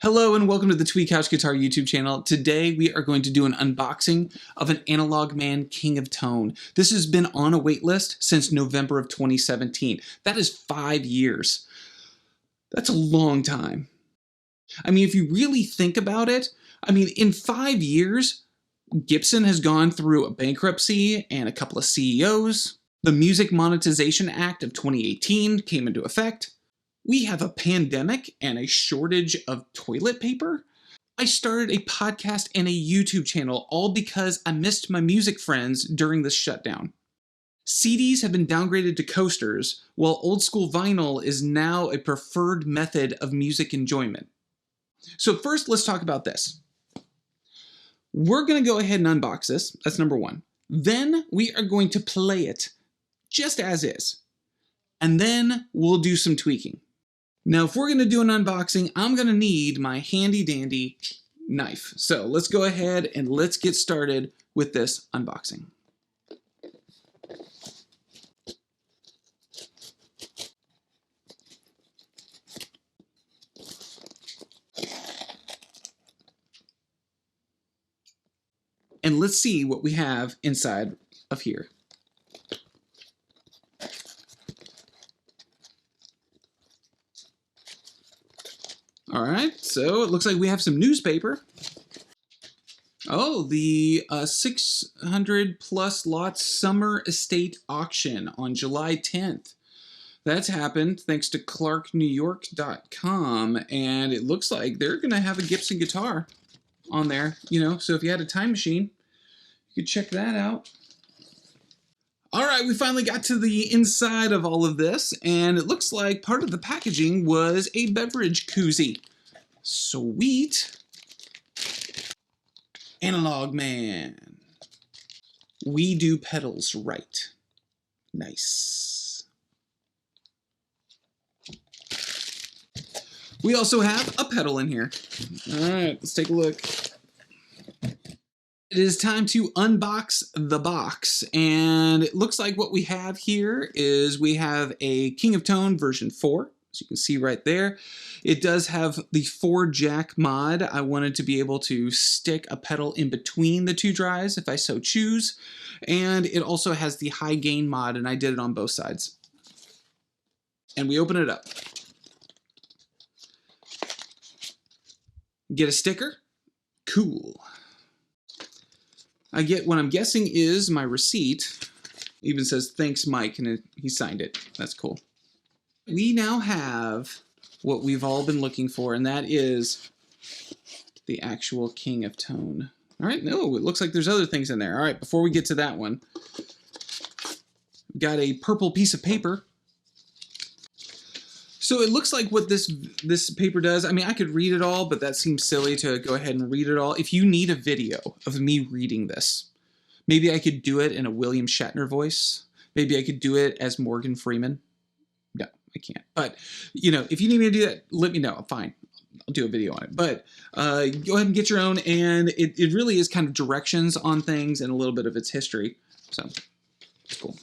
Hello and welcome to the Tweed Couch Guitar YouTube channel. Today we are going to do an unboxing of an Analogman King of Tone. This has been on a wait list since November of 2017. That is 5 years. That's a long time. I mean, if you really think about it, in 5 years, Gibson has gone through a bankruptcy and a couple of CEOs. The Music Monetization Act of 2018 came into effect. We have a pandemic and a shortage of toilet paper. I started a podcast and a YouTube channel all because I missed my music friends during this shutdown. CDs have been downgraded to coasters, while old school vinyl is now a preferred method of music enjoyment. So first, let's talk about this. We're going to go ahead and unbox this. That's number one. Then we are going to play it just as is. And then we'll do some tweaking. Now, if we're going to do an unboxing, I'm going to need my handy dandy knife. So let's go ahead and let's get started with this unboxing. And let's see what we have inside of here. All right, so it looks like we have some newspaper. Oh, the 600 plus lots summer estate auction on July 10th. That's happened thanks to ClarkNewYork.com, and it looks like they're gonna have a Gibson guitar on there, so if you had a time machine, you could check that out. All right, we finally got to the inside of all of this, and it looks like part of the packaging was a beverage koozie. Sweet. Analogman. We do pedals right. Nice. We also have a pedal in here. All right, let's take a look. It is time to unbox the box, and it looks like what we have here is we have a King of Tone version 4, as you can see right there. It does have the 4-jack mod. I wanted to be able to stick a pedal in between the two drives if I so choose, and it also has the high gain mod, and I did it on both sides. And we open it up. Get a sticker. Cool. I get what I'm guessing is my receipt. It even says, "Thanks, Mike," and he signed it. That's cool. We now have what we've all been looking for, and that is the actual King of Tone. All right, no, it looks like there's other things in there. All right, before we get to that one, we've got a purple piece of paper. So it looks like what this paper does, I could read it all, but that seems silly to go ahead and read it all. If you need a video of me reading this, maybe I could do it in a William Shatner voice. Maybe I could do it as Morgan Freeman. No, I can't. But, if you need me to do that, let me know. Fine. I'll do a video on it. But go ahead and get your own, and it really is kind of directions on things and a little bit of its history. So, it's cool.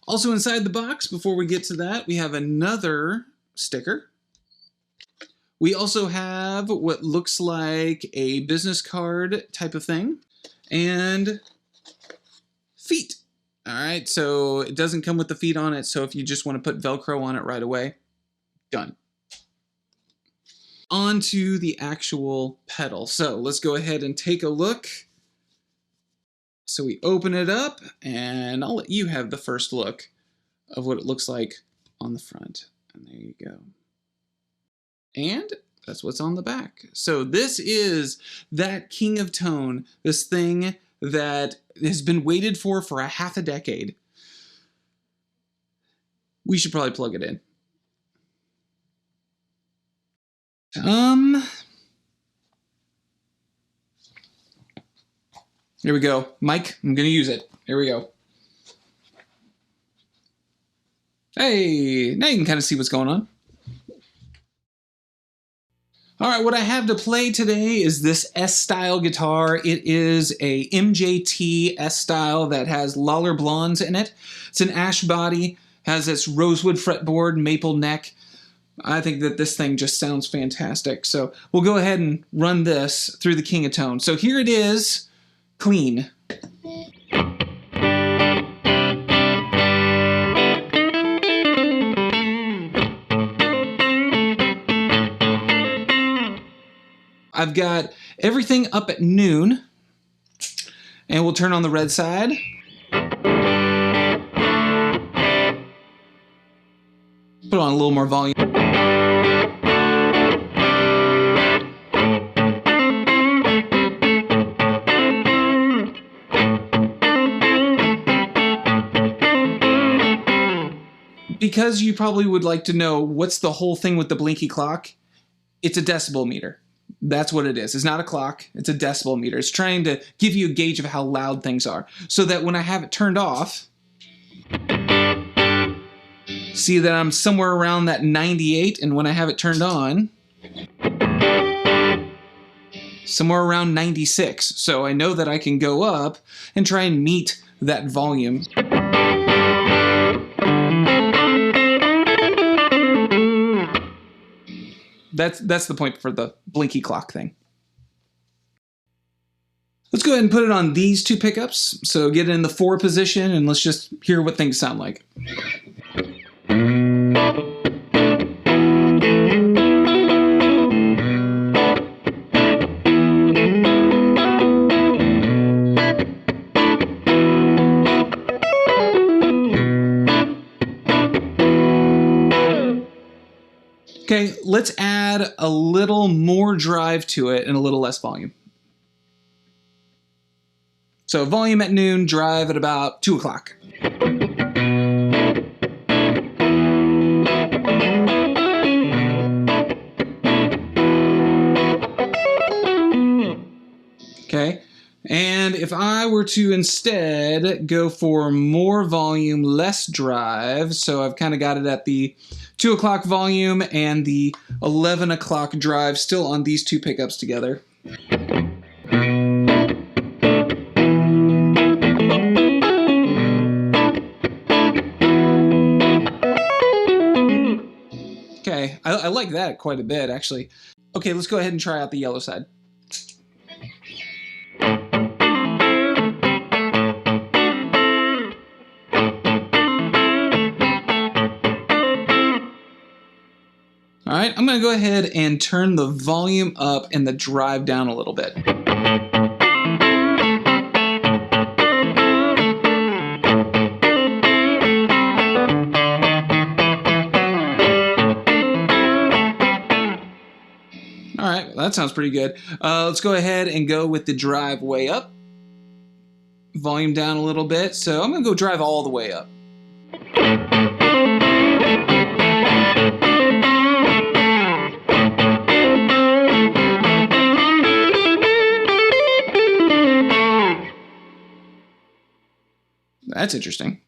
Also inside the box, before we get to that, we have another sticker. We also have what looks like a business card type of thing. And feet. All right, so it doesn't come with the feet on it, so if you just want to put Velcro on it right away, done. On to the actual pedal. So let's go ahead and take a look. So we open it up, and I'll let you have the first look of what it looks like on the front. And there you go. And that's what's on the back. So this is that King of Tone, this thing that has been waited for a half a decade. We should probably plug it in. Here we go. Mike, I'm going to use it. Here we go. Hey, now you can kind of see what's going on. All right, what I have to play today is this S-style guitar. It is a MJT S-style that has Lawler Blondes in it. It's an ash body, has this rosewood fretboard, maple neck. I think that this thing just sounds fantastic. So we'll go ahead and run this through the King of Tone. So here it is, clean. I've got everything up at noon, and we'll turn on the red side. Put on a little more volume. Because you probably would like to know what's the whole thing with the blinky clock, it's a decibel meter. That's what it is. It's not a clock, it's a decibel meter. It's trying to give you a gauge of how loud things are, so that when I have it turned off, see that I'm somewhere around that 98, and when I have it turned on, somewhere around 96. So I know that I can go up and try and meet that volume. That's the point for the blinky clock thing. Let's go ahead and put it on these two pickups. So get it in the 4 position, and let's just hear what things sound like. Okay, let's add a little more drive to it and a little less volume. So volume at noon, drive at about 2 o'clock. Okay, and if I were to instead go for more volume, less drive, so I've kind of got it at the 2 o'clock volume and the 11 o'clock drive still on these two pickups together. Okay, I like that quite a bit, actually. Okay, let's go ahead and try out the yellow side. All right, I'm going to go ahead and turn the volume up and the drive down a little bit. All right, that sounds pretty good. Let's go ahead and go with the drive way up. Volume down a little bit. So I'm going to go drive all the way up. That's interesting.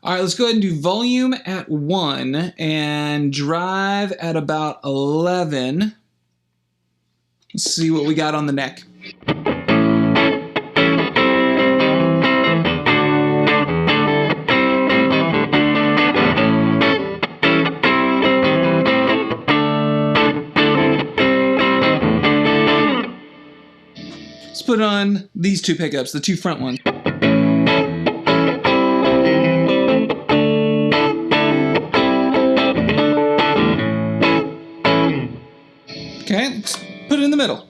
All right, let's go ahead and do volume at 1 and drive at about 11. Let's see what we got on the neck. Let's put on these two pickups, the two front ones. Okay, let's put it in the middle.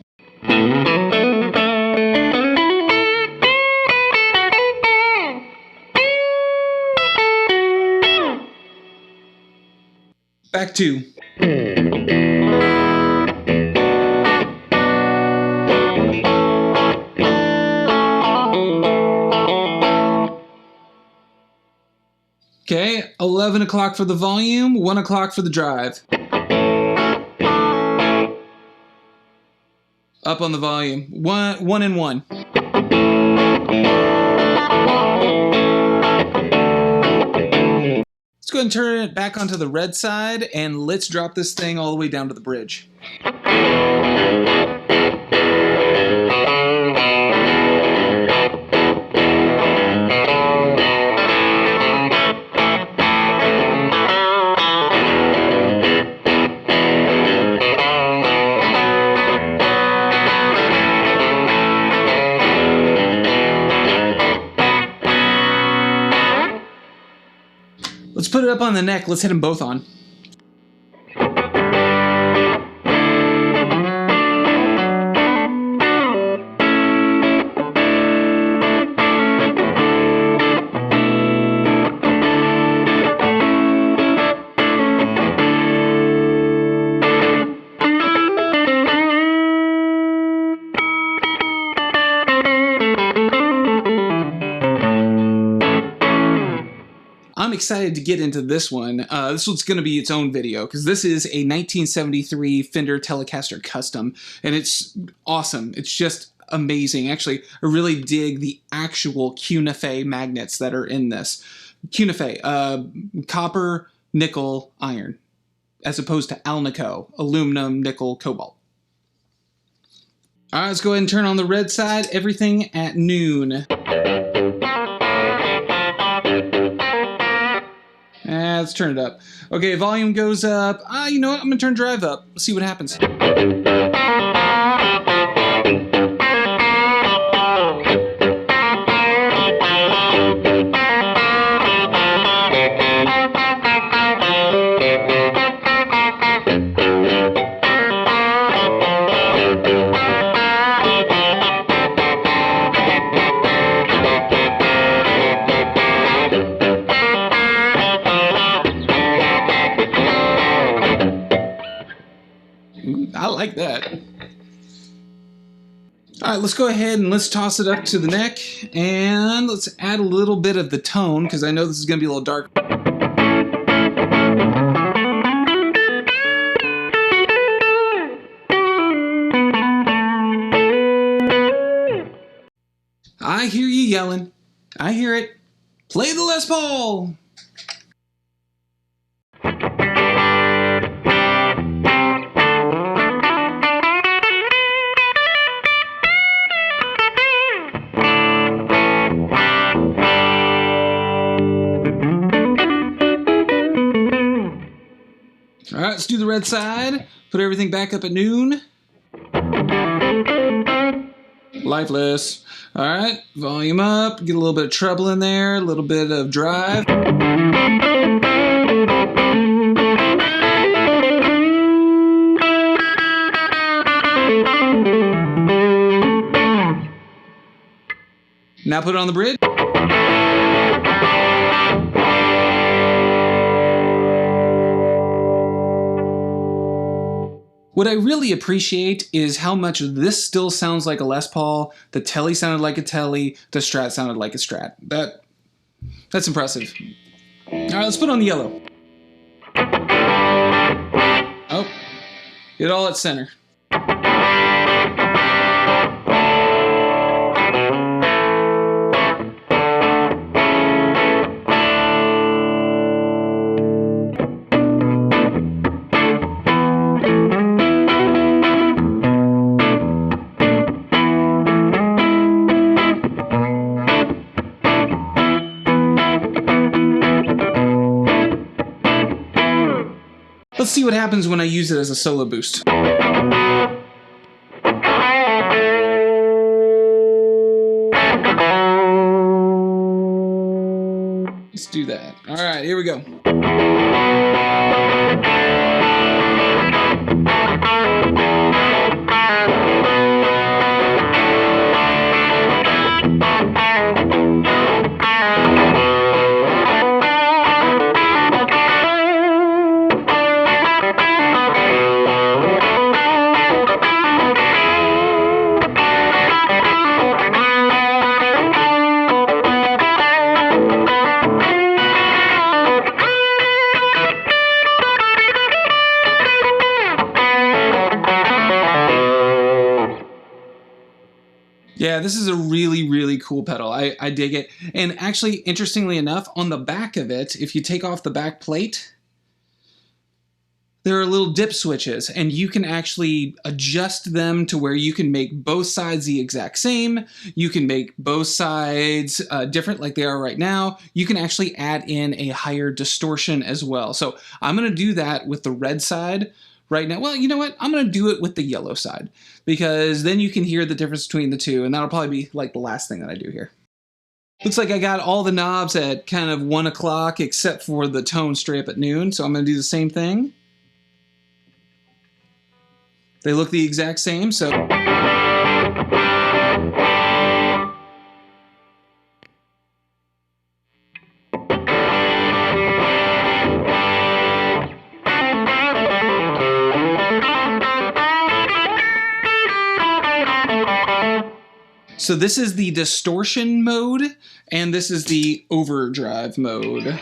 Back 2. Okay, 11 o'clock for the volume, 1 o'clock for the drive. Up on the volume. 1 and 1. Let's go ahead and turn it back onto the red side, and let's drop this thing all the way down to the bridge. put it up on the neck. Let's hit them both on. I'm excited to get into this one. This one's going to be its own video because this is a 1973 Fender Telecaster Custom, and it's awesome. It's just amazing. Actually, I really dig the actual cuneife magnets that are in this. Cuneife, copper, nickel, iron, as opposed to alnico, aluminum, nickel, cobalt. All right, let's go ahead and turn on the red side. Everything at noon. Let's turn it up. Okay, volume goes up. You know what? I'm gonna turn drive up. Let's see what happens. I like that. All right, let's go ahead and let's toss it up to the neck, and let's add a little bit of the tone because I know this is going to be a little dark. I hear you yelling. I hear it. Play the Les Paul. All right, let's do the red side. Put everything back up at noon. Lifeless. All right, volume up. Get a little bit of treble in there. A little bit of drive. Now put it on the bridge. What I really appreciate is how much this still sounds like a Les Paul, the Tele sounded like a Tele, the Strat sounded like a Strat. That's impressive. All right, let's put on the yellow. Oh, get it all at center. Let's see what happens when I use it as a solo boost. Let's do that. All right, here we go. Yeah, this is a really, really cool pedal. I dig it. And actually, interestingly enough, on the back of it, if you take off the back plate, there are little dip switches, and you can actually adjust them to where you can make both sides the exact same. You can make both sides different like they are right now. You can actually add in a higher distortion as well. So I'm going to do that with the red side right now. Well, you know what? I'm going to do it with the yellow side because then you can hear the difference between the two, and that'll probably be like the last thing that I do here. Looks like I got all the knobs at kind of 1 o'clock except for the tone straight up at noon, so I'm going to do the same thing. They look the exact same, so... So this is the distortion mode, and this is the overdrive mode.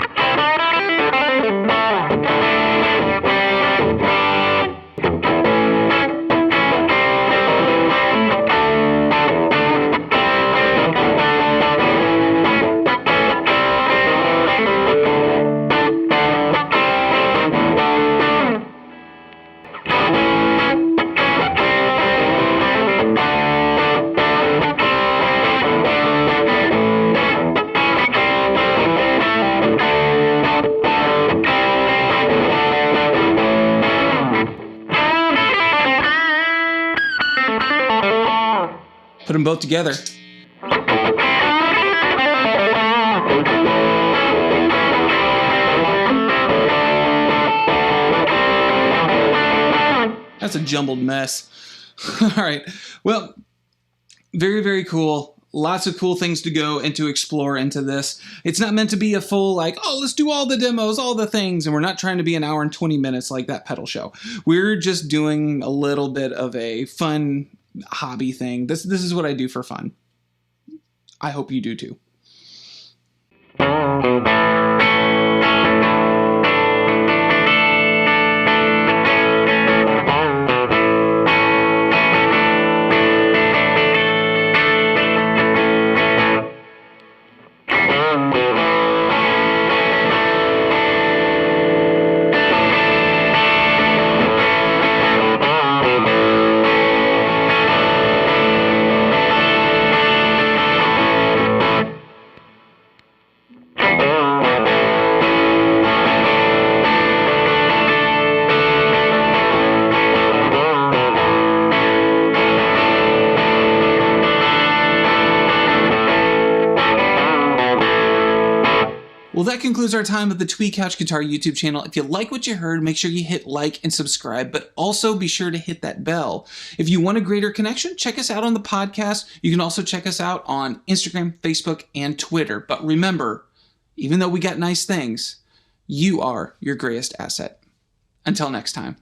Put them both together. That's a jumbled mess. All right. Well, very, very cool. Lots of cool things to go and to explore into this. It's not meant to be a full, like, oh, let's do all the demos, all the things. And we're not trying to be an hour and 20 minutes like that pedal show. We're just doing a little bit of a fun hobby thing. This is what I do for fun. I hope you do too. Well, that concludes our time with the Tweed Couch Guitar YouTube channel. If you like what you heard, make sure you hit like and subscribe, but also be sure to hit that bell. If you want a greater connection, check us out on the podcast. You can also check us out on Instagram, Facebook, and Twitter. But remember, even though we got nice things, you are your greatest asset. Until next time.